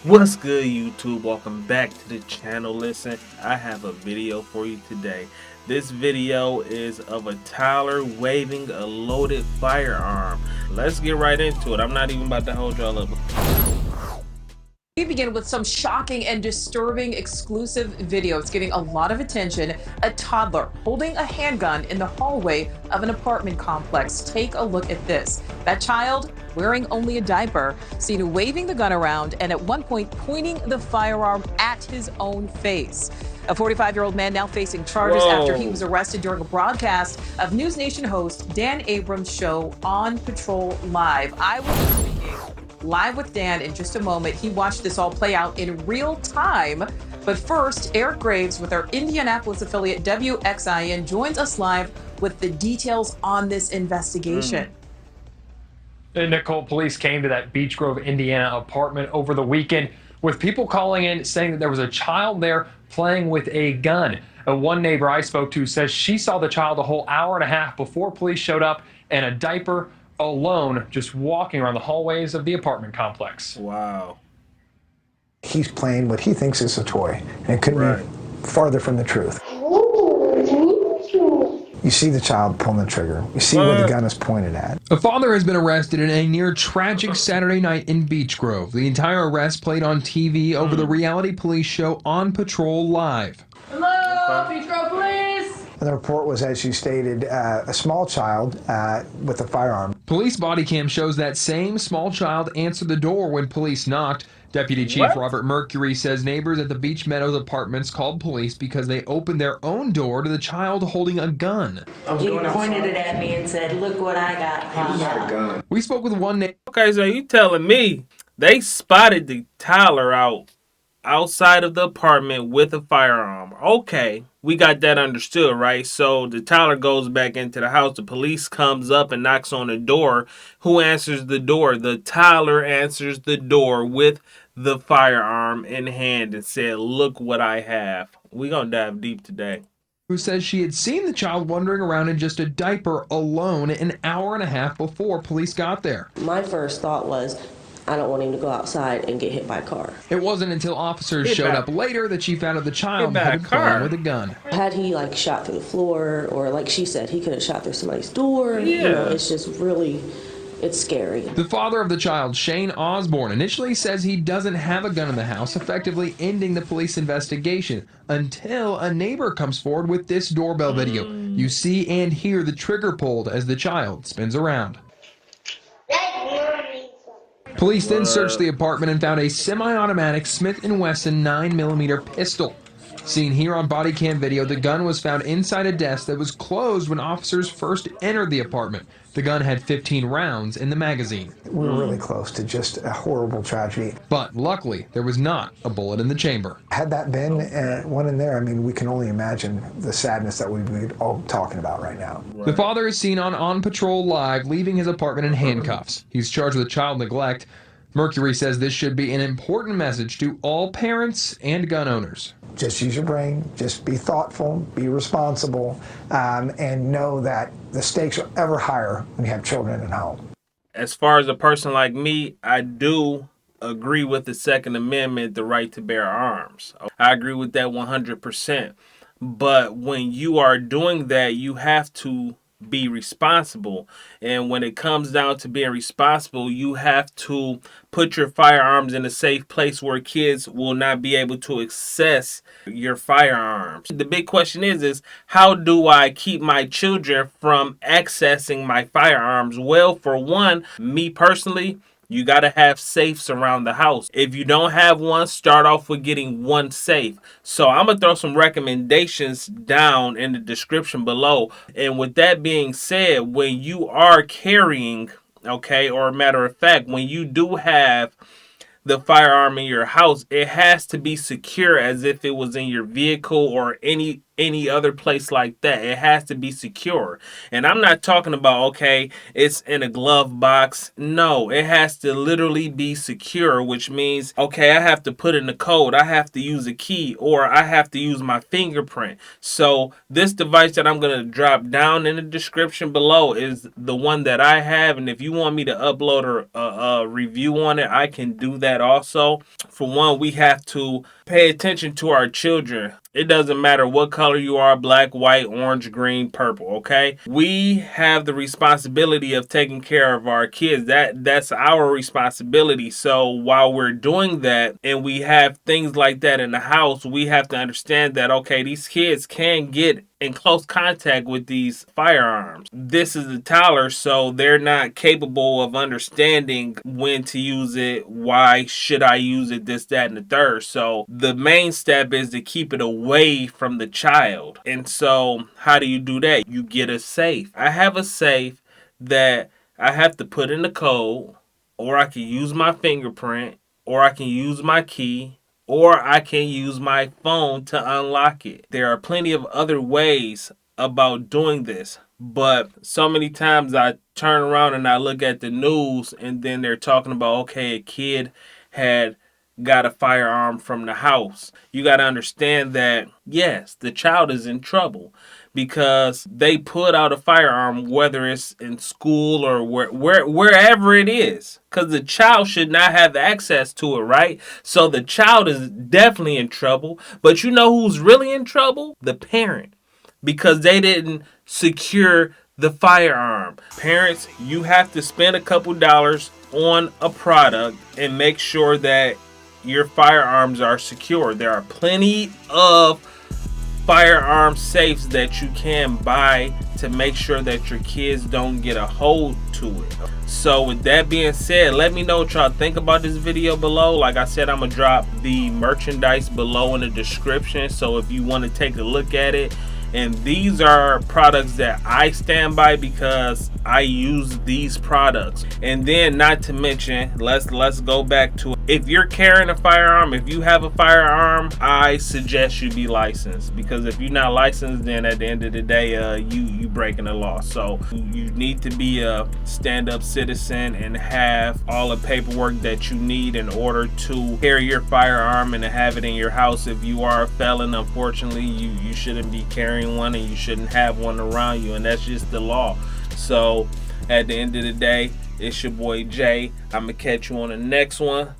What's good, YouTube? Welcome back to the channel. Listen, I have a video for you today. This video is of a Toddler waving a loaded firearm. Let's get right into it. I'm not even about to hold y'all up. We begin with some shocking and disturbing exclusive video. It's getting a lot of attention. A toddler holding a handgun in the hallway of an apartment complex. Take a look at this. That child wearing only a diaper, seen waving the gun around and at one point pointing the firearm at his own face. A 45-year-old man now facing charges after he was arrested during a broadcast of News Nation host Dan Abrams' show On Patrol Live. I will be speaking live with Dan in just a moment. He watched this all play out in real time. But first, Eric Graves with our Indianapolis affiliate WXIN joins us live with the details on this investigation. Nicole, police came to that Beech Grove, Indiana apartment over the weekend with people calling in saying that there was a child there playing with a gun. One neighbor I spoke to says she saw the child a whole hour and a half before police showed up in a diaper, alone, just walking around the hallways of the apartment complex. Wow. He's playing what he thinks is a toy, and it couldn't be farther from the truth. You see the child pulling the trigger. You see where the gun is pointed at. A father has been arrested in a near tragic Saturday night in Beech Grove. The entire arrest played on TV over the reality police show On Patrol Live. Hello, Beech Grove Police! And the report was, as you stated, a small child with a firearm. Police body cam shows that same small child answered the door when police knocked. Deputy Chief Robert Mercury says neighbors at the Beach Meadows apartments called police because they opened their own door to the child holding a gun. He pointed it at me and said, "Look what I got." We spoke with one neighbor. Okay, so you telling me they spotted the Toddler outside of the apartment with a firearm. Okay, we got that understood, right? So the Toddler goes back into the house. The police comes up and knocks on the door. Who answers the door? The Toddler answers the door with the firearm in hand and said, "Look what I have." We're going to dive deep today. Who says she had seen the child wandering around in just a diaper alone an hour and a half before police got there. My first thought was, I don't want him to go outside and get hit by a car. It wasn't until officers showed up later that she found out the child had been playing with a gun. Had he shot through the floor, or like she said, he could have shot through somebody's door. Yeah. It's just really, it's scary. The father of the child, Shane Osborne, initially says he doesn't have a gun in the house, effectively ending the police investigation until a neighbor comes forward with this doorbell video. You see and hear the trigger pulled as the child spins around. Police then searched the apartment and found a semi-automatic Smith & Wesson 9mm pistol. Seen here on body cam video, the gun was found inside a desk that was closed when officers first entered the apartment. The gun had 15 rounds in the magazine. We were really close to just a horrible tragedy. But luckily, there was not a bullet in the chamber. Had that been one in there, I mean, we can only imagine the sadness that we'd be all talking about right now. The father is seen on Patrol Live, leaving his apartment in handcuffs. He's charged with child neglect. Mercury says this should be an important message to all parents and gun owners. Just use your brain, just be thoughtful, be responsible, and know that the stakes are ever higher when you have children at home. As far as a person like me, I do agree with the Second Amendment, the right to bear arms. I agree with that 100%. But when you are doing that, you have to be responsible. And when it comes down to being responsible, you have to put your firearms in a safe place where kids will not be able to access your firearms. The big question is how do I keep my children from accessing my firearms? Well, for one, me personally, you got to have safes around the house. If you don't have one, start off with getting one safe. So I'm going to throw some recommendations down in the description below. And with that being said, when you are carrying, okay, or a matter of fact, when you do have the firearm in your house, it has to be secure as if it was in your vehicle or any any other place like that. It has to be secure. And I'm not talking about, okay, it's in a glove box. No, it has to literally be secure, which means, okay, I have to put in the code, I have to use a key, or I have to use my fingerprint. So this device that I'm going to drop down in the description below is the one that I have. And if you want me to upload a review on it, I can do that also. For one, we have to pay attention to our children. It doesn't matter what color you are, black, white, orange, green, purple, okay? We have the responsibility of taking care of our kids. That's our responsibility. So while we're doing that and we have things like that in the house, we have to understand that, okay, these kids can get in close contact with these firearms. This is a toddler, so they're not capable of understanding when to use it, why should I use it, this, that, and the third. So the main step is to keep it away from the child. And so how do you do that? You get a safe. I have a safe that I have to put in the code, or I can use my fingerprint, or I can use my key, or I can use my phone to unlock it. There are plenty of other ways about doing this, but so many times I turn around and I look at the news and then they're talking about, okay, a kid had got a firearm from the house. You got to understand that, yes, the child is in trouble because they put out a firearm, whether it's in school or wherever it is, because the child should not have access to it, right? So the child is definitely in trouble. But you know who's really in trouble? The parent, because they didn't secure the firearm. Parents, you have to spend a couple dollars on a product and make sure that your firearms are secure. There are plenty of firearm safes that you can buy to make sure that your kids don't get a hold to it. So with that being said, let me know what y'all think about this video below. Like I said, I'm gonna drop the merchandise below in the description, so if you want to take a look at it. And these are products that I stand by because I use these products. And then not to mention, let's go back to, if you're carrying a firearm, if you have a firearm, I suggest you be licensed, because if you're not licensed, then at the end of the day, you breaking the law. So you need to be a stand-up citizen and have all the paperwork that you need in order to carry your firearm and to have it in your house. If you are a felon, unfortunately, you shouldn't be carrying one and you shouldn't have one around you, and that's just the law. So at the end of the day, it's your boy Jay. I'm gonna catch you on the next one.